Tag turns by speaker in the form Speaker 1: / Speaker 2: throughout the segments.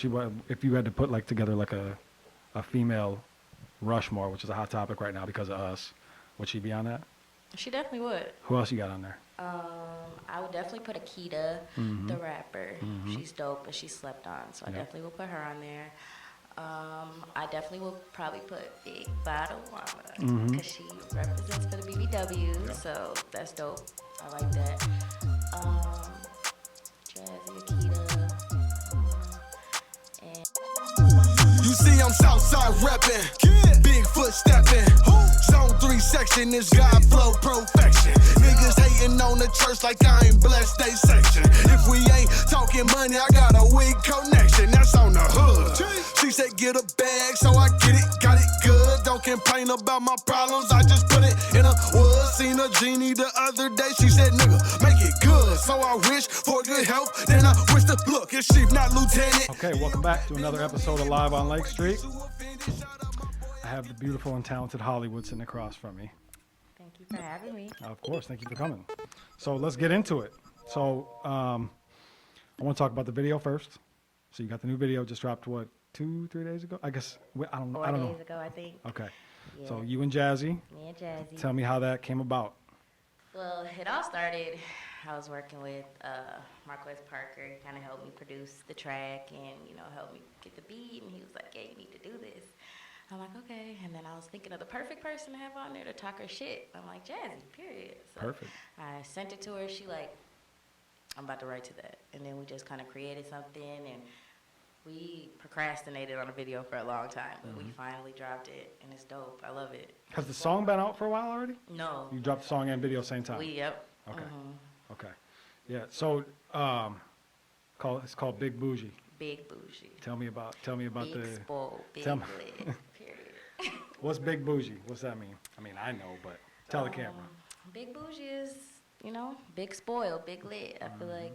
Speaker 1: if you had to put like together like a female Rushmore, which is a hot topic right now because of us, would she be on that?
Speaker 2: She definitely would.
Speaker 1: Who else you got on there?
Speaker 2: I would definitely put Akita, the rapper.
Speaker 1: Mm-hmm.
Speaker 2: She's dope, but she slept on, so I
Speaker 1: Yep.
Speaker 2: definitely will put her on there. I definitely will probably put Big Bottle Mama, because she represents for the BBW,
Speaker 1: Yep.
Speaker 2: so that's dope. I like that. Jazzy, Akita, and
Speaker 3: You see, I'm Southside reppin', Bigfoot steppin'. Zone 3 section is God flow perfection. Niggas hating on the church like I ain't blessed they section. If we ain't talking money, I got a weak connection. That's on the hood. She said get a bag, so I get it, got it good. Don't complain about my problems, I just put it in a wood. Seen a genie the other day, she said nigga, make it good. So I wish for good health, then I wish to look. It's chief, not lieutenant.
Speaker 1: Okay, welcome back to another episode of Live on Lake Street. I have the beautiful and talented Hollywood sitting across from me.
Speaker 2: thank you for having me.
Speaker 1: Of course, thank you for coming. So let's get into it. So I want to talk about the video first. So you got the new video, just dropped what, 2-3 days ago? I guess, I don't
Speaker 2: 4
Speaker 1: know.
Speaker 2: days ago, I think.
Speaker 1: Okay,
Speaker 2: Yeah.
Speaker 1: so you and Jazzy,
Speaker 2: Me and Jazzy.
Speaker 1: tell me how that came about.
Speaker 2: Well, it all started, I was working with Marquez Parker. He kind of helped me produce the track and, helped me get the beat. And he was like, hey, you need to do this. I'm like, okay. And then I was thinking of the perfect person to have on there to talk her shit. I'm like, Jazzy, period. So
Speaker 1: Perfect.
Speaker 2: I sent it to her. She like, I'm about to write to that. And then we just kind of created something. And we procrastinated on a video for a long time. But we finally dropped it. And it's dope. I love it.
Speaker 1: Has the song been out for a while already?
Speaker 2: No.
Speaker 1: You dropped the song and video same time?
Speaker 2: Yep.
Speaker 1: Okay. Okay. Yeah. So, it's called Big Bougie.
Speaker 2: Big bougie.
Speaker 1: Tell me about
Speaker 2: Big
Speaker 1: the.
Speaker 2: spoiled, big
Speaker 1: tell me-
Speaker 2: lit, period.
Speaker 1: What's Big Bougie? What's that mean? I mean, I know, but tell the camera.
Speaker 2: Big bougie is, big spoiled, big lit. I feel like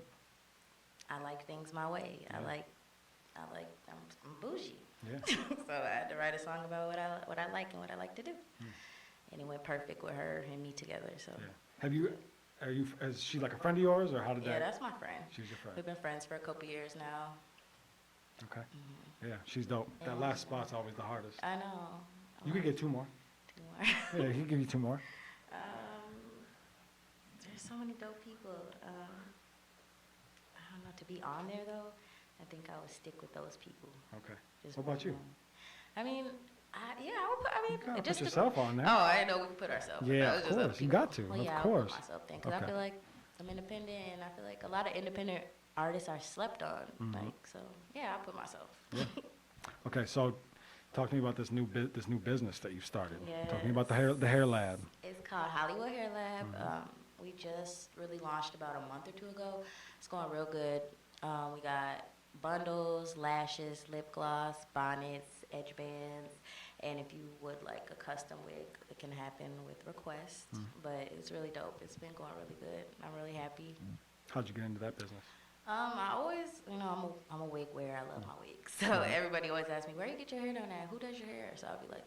Speaker 2: I like things my way.
Speaker 1: Yeah.
Speaker 2: I'm bougie.
Speaker 1: Yeah.
Speaker 2: So I had to write a song about what I like and what I like to do. And it went perfect with her and me together. So
Speaker 1: Yeah. Is she like a friend of yours, or how did
Speaker 2: yeah,
Speaker 1: that?
Speaker 2: that's my friend.
Speaker 1: She's your friend.
Speaker 2: We've been friends for a couple years now.
Speaker 1: Okay. Yeah, she's dope. That last spot's always the hardest.
Speaker 2: I know.
Speaker 1: You could get 2 more.
Speaker 2: 2 more.
Speaker 1: Yeah, he could give you 2 more.
Speaker 2: There's so many dope people. I don't know, to be on there though, I think I would stick with those people.
Speaker 1: Okay.
Speaker 2: Just
Speaker 1: What about
Speaker 2: one
Speaker 1: you?
Speaker 2: of them. I mean, I would put,
Speaker 1: You gotta
Speaker 2: just
Speaker 1: put yourself on there.
Speaker 2: Oh, I didn't know we could put ourselves.
Speaker 1: Yeah,
Speaker 2: That was
Speaker 1: of
Speaker 2: just other
Speaker 1: course. You
Speaker 2: people.
Speaker 1: got to.
Speaker 2: Well,
Speaker 1: Of
Speaker 2: yeah,
Speaker 1: course.
Speaker 2: I put myself there because
Speaker 1: Okay.
Speaker 2: I feel like I'm independent, and I feel like a lot of independent artists are slept on. So yeah, I put myself.
Speaker 1: Yeah. Okay, so talk to me about this new business that you started. Talk to me about
Speaker 2: Yes.
Speaker 1: the hair lab.
Speaker 2: It's called Hollywood Hair Lab. We just really launched about a month or 2 ago. It's going real good. We got bundles, lashes, lip gloss, bonnets, edge bands, and if you would like a custom wig, it can happen with request. But it's really dope. It's been going really good. I'm really happy.
Speaker 1: How'd you get into that business?
Speaker 2: I always, I'm a wig wearer. I love my wigs. So everybody always asks me, where you get your hair done at? Who does your hair? So I'll be like,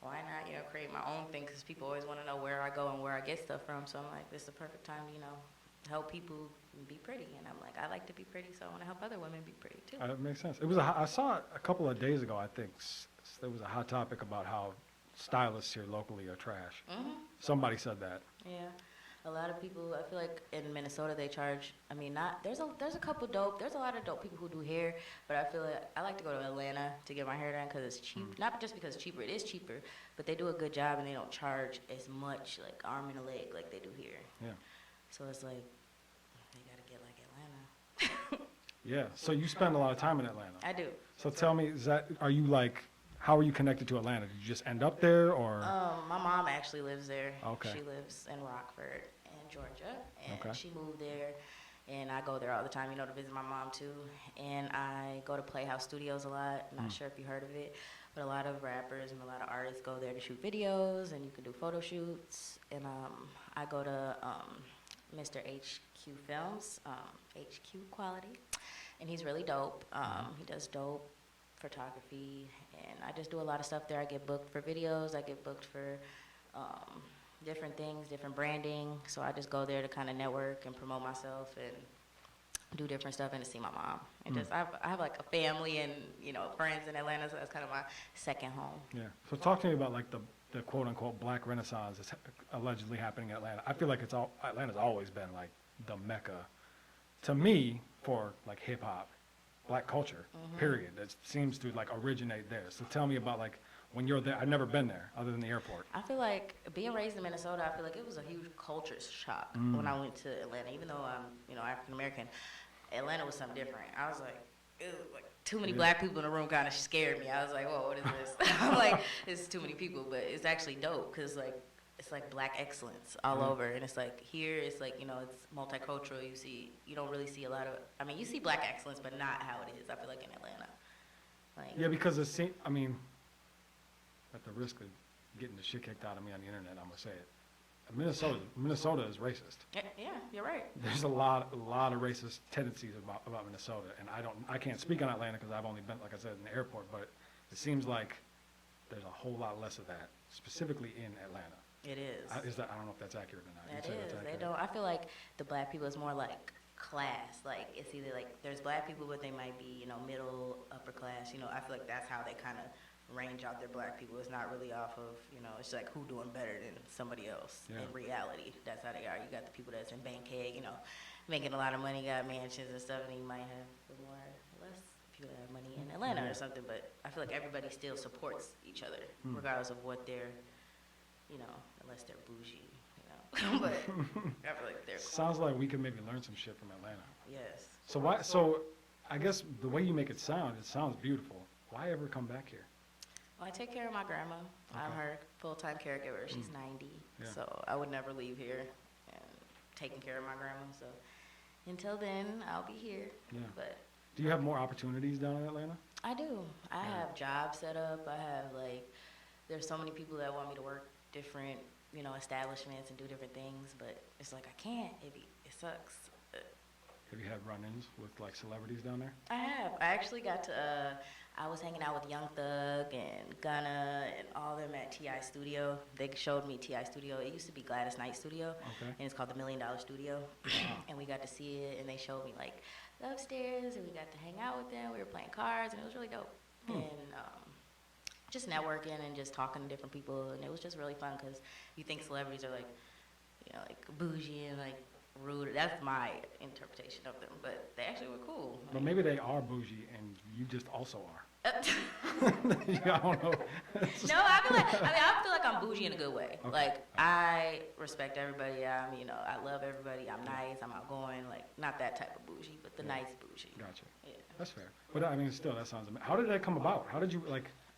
Speaker 2: why not, create my own thing? Because people always want to know where I go and where I get stuff from. So I'm like, this is the perfect time to, help people be pretty. And I'm like, I like to be pretty, so I want to help other women be pretty too.
Speaker 1: It makes sense. I saw it a couple of days ago, I think. There was a hot topic about how stylists here locally are trash. Somebody said that.
Speaker 2: Yeah. A lot of people, I feel like in Minnesota they charge, there's a couple there's a lot of dope people who do hair, but I feel like I like to go to Atlanta to get my hair done because it's cheap. Not just because it's cheaper, it is cheaper, but they do a good job and they don't charge as much, like arm and a leg, like they do here.
Speaker 1: Yeah.
Speaker 2: So it's like, they gotta get like Atlanta.
Speaker 1: Yeah. So you spend a lot of time in Atlanta.
Speaker 2: I do.
Speaker 1: So tell me, how are you connected to Atlanta? Did you just end up there, or?
Speaker 2: My mom actually lives there.
Speaker 1: Okay.
Speaker 2: She lives in Rockford in Georgia, and
Speaker 1: Okay.
Speaker 2: she moved there, and I go there all the time, to visit my mom too. And I go to Playhouse Studios a lot. Not sure if you heard of it, but a lot of rappers and a lot of artists go there to shoot videos, and you can do photo shoots. And I go to Mr. HQ Films, HQ Quality, and he's really dope. He does dope photography, and I just do a lot of stuff there. I get booked for videos, I get booked for different things, different branding, so I just go there to kind of network and promote myself, and do different stuff and to see my mom. And just I have like a family and friends in Atlanta, so that's kind of my second home.
Speaker 1: Yeah. So talk to me about like the quote unquote Black Renaissance that's allegedly happening in Atlanta. I feel like Atlanta's always been like the mecca to me for like hip hop, Black culture. Period. It seems to like originate there. So tell me about like when you're there. I've never been there other than the airport.
Speaker 2: I feel like being raised in Minnesota, I feel like it was a huge culture shock when I went to Atlanta. Even though I'm, African American, Atlanta was something different. I was like, ew, like too many Black people in the room kind of scared me. I was like, whoa, what is this? I'm like, it's too many people, but it's actually dope because like it's like Black excellence all over, and it's like here it's like it's multicultural. You don't really see a lot of. I mean, you see Black excellence, but not how it is. I feel like in Atlanta. Like,
Speaker 1: Yeah, because at the risk of getting the shit kicked out of me on the internet, I'm gonna say it. Minnesota is racist.
Speaker 2: yeah, you're right.
Speaker 1: There's a lot of racist tendencies about Minnesota, and I can't speak on Atlanta because I've only been, like I said, in the airport. But it seems like there's a whole lot less of that, specifically in Atlanta.
Speaker 2: It is.
Speaker 1: I don't know if that's accurate or not.
Speaker 2: It
Speaker 1: You'd say that's
Speaker 2: is. They
Speaker 1: accurate.
Speaker 2: don't. I feel like the Black people is more like class. Like it's either like there's Black people, but they might be middle upper class. I feel like that's how they kind of range out their Black people. It's not really off of it's like who doing better than somebody else.
Speaker 1: Yeah.
Speaker 2: In reality, that's how they are. You got the people that's in Bankhead, making a lot of money, got mansions and stuff, and you might have less people that have money in Atlanta or something. But I feel like everybody still supports each other, regardless of what they're, unless they're bougie, But I feel like they're cool.
Speaker 1: Sounds like we could maybe learn some shit from Atlanta.
Speaker 2: Yes.
Speaker 1: So I guess the way you make it sounds beautiful. Why ever come back here?
Speaker 2: Well, I take care of my grandma. I'm
Speaker 1: Okay.
Speaker 2: her full-time caregiver. She's 90,
Speaker 1: Yeah.
Speaker 2: so I would never leave here and taking care of my grandma. So until then, I'll be here.
Speaker 1: Yeah.
Speaker 2: But
Speaker 1: Do you have more opportunities down in Atlanta?
Speaker 2: I do. I
Speaker 1: Yeah.
Speaker 2: have jobs set up. I have there's so many people that want me to work different, establishments and do different things. But it's like I can't. It sucks.
Speaker 1: Have you had run-ins with like celebrities down there?
Speaker 2: I have. I actually got to. I was hanging out with Young Thug and Gunna and all them at T.I. Studio. They showed me T.I. Studio. It used to be Gladys Knight Studio,
Speaker 1: Okay.
Speaker 2: and it's called the $1 Million Studio. And we got to see it, and they showed me the upstairs, and we got to hang out with them. We were playing cards, and it was really dope. And just networking and just talking to different people, and it was just really fun because you think celebrities are like bougie and rude. That's my interpretation of them, but they actually were cool.
Speaker 1: But maybe they are bougie and you just also are. I don't know.
Speaker 2: No, I feel like I'm bougie in a good way.
Speaker 1: Okay.
Speaker 2: Like I respect everybody. I love everybody. I'm nice. I'm outgoing. Like not that type of bougie, but the nice bougie.
Speaker 1: Gotcha.
Speaker 2: Yeah.
Speaker 1: That's fair. But still, that sounds amazing. How did that come about? How did you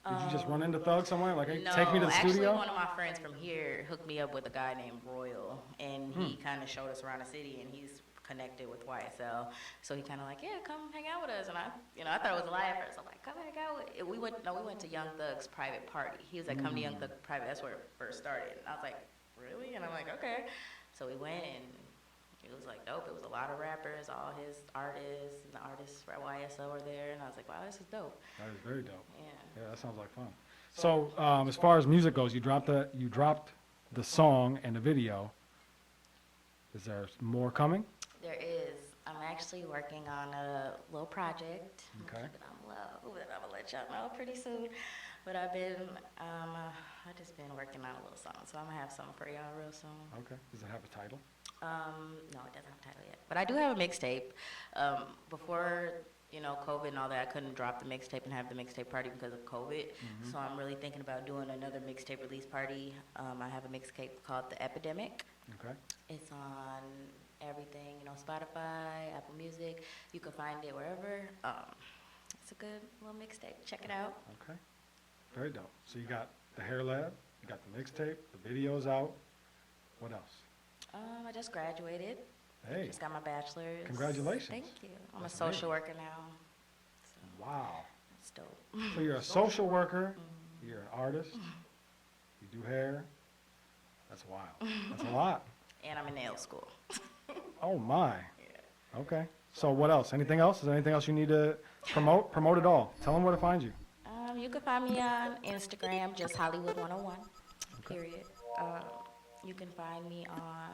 Speaker 1: did you just run into Thug somewhere? Like, hey,
Speaker 2: No,
Speaker 1: take me to the
Speaker 2: actually,
Speaker 1: studio?
Speaker 2: one of my friends from here hooked me up with a guy named Royal, and he kind of showed us around the city, and he's connected with YSL, so he kind of come hang out with us, and I thought it was a lie at first. I'm like, come hang out with. We went to Young Thug's private party. He was like, come to Young Thug private. That's where it first started. And I was like, really? And I'm like, okay. So we went, and it was dope. It was a lot of rappers, all his artists, and the artists for YSL were there, and I was like, wow, this is dope.
Speaker 1: That is very dope.
Speaker 2: Yeah.
Speaker 1: Yeah, that sounds like fun. So, as far as music goes, you dropped the song and the video. Is there more coming?
Speaker 2: There is. I'm actually working on a little project
Speaker 1: Okay.
Speaker 2: that I'm gonna let y'all know pretty soon. But I've been, I just been working on a little song, so I'm gonna have something for y'all real soon.
Speaker 1: Okay. Does it have a title?
Speaker 2: No, it doesn't have a title yet. But I do have a mixtape. Before COVID and all that, I couldn't drop the mixtape and have the mixtape party because of COVID. So I'm really thinking about doing another mixtape release party. I have a mixtape called The Epidemic.
Speaker 1: Okay.
Speaker 2: It's on everything, Spotify, Apple Music. You can find it wherever. It's a good little mixtape. Check it out.
Speaker 1: Okay. Very dope. So you got the Hair Lab, you got the mixtape, the video's out. What else?
Speaker 2: I just graduated.
Speaker 1: Hey.
Speaker 2: Just got my bachelor's.
Speaker 1: Congratulations.
Speaker 2: Thank you. I'm
Speaker 1: That's
Speaker 2: a social
Speaker 1: amazing.
Speaker 2: worker now. So
Speaker 1: Wow.
Speaker 2: it's dope.
Speaker 1: So you're a social worker, you're an artist, you do hair. That's wild. That's a lot.
Speaker 2: And I'm in nail school.
Speaker 1: Oh my.
Speaker 2: Yeah.
Speaker 1: Okay. So what else? Anything else? Is there anything else you need to promote? Promote it all. Tell them where to find you.
Speaker 2: You can find me on Instagram, just Hollywood 101.
Speaker 1: Okay.
Speaker 2: Period. You can find me on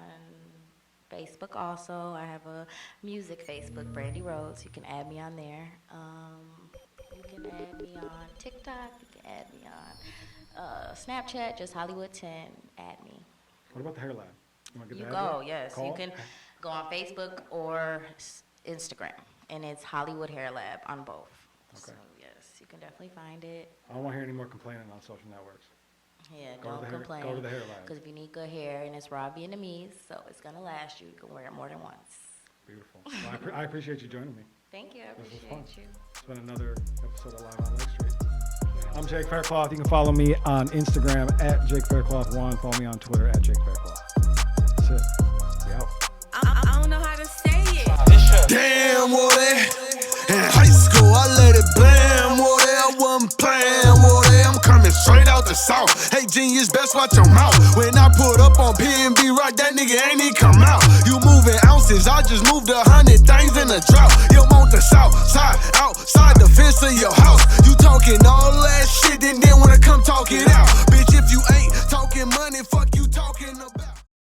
Speaker 2: Facebook also. I have a music Facebook, Brandy Rhodes. You can add me on there. You can add me on TikTok. You can add me on Snapchat, just Hollywood 10. Add me.
Speaker 1: What about the Hairline? You want to
Speaker 2: You
Speaker 1: get the
Speaker 2: go,
Speaker 1: address?
Speaker 2: yes.
Speaker 1: Call?
Speaker 2: You can go on Facebook or Instagram, and it's Hollywood Hair Lab on both.
Speaker 1: Okay.
Speaker 2: So yes, you can definitely find it.
Speaker 1: I don't want to hear any more complaining on social networks.
Speaker 2: Yeah,
Speaker 1: Go to
Speaker 2: don't
Speaker 1: the hair-
Speaker 2: complain.
Speaker 1: go to the Hairline.
Speaker 2: Because if you need good hair and it's raw Vietnamese, so it's gonna last you. You can wear it more than once.
Speaker 1: Beautiful. Well, I appreciate you joining me.
Speaker 2: Thank you. I
Speaker 1: This was fun.
Speaker 2: appreciate you.
Speaker 1: It's been another episode of Live on Lake Street. I'm Jake Faircloth. You can follow me on Instagram at Jake Faircloth1. Follow me on Twitter at Jake Faircloth. That's it. We out.
Speaker 4: I don't know how to say it.
Speaker 3: Damn, Woody. In high school, I let it blam, Woody. I wasn't playing, Woody. I'm coming straight out the south. Hey, genius, best watch your mouth. When I put up on P&B Rock, that nigga ain't even come out. You moving ounces, I just moved 100 things in a drought. You want the south side, outside the fence of your house. You talking all that shit and then wanna come talk it out. Bitch, if you ain't talking money, fuck you.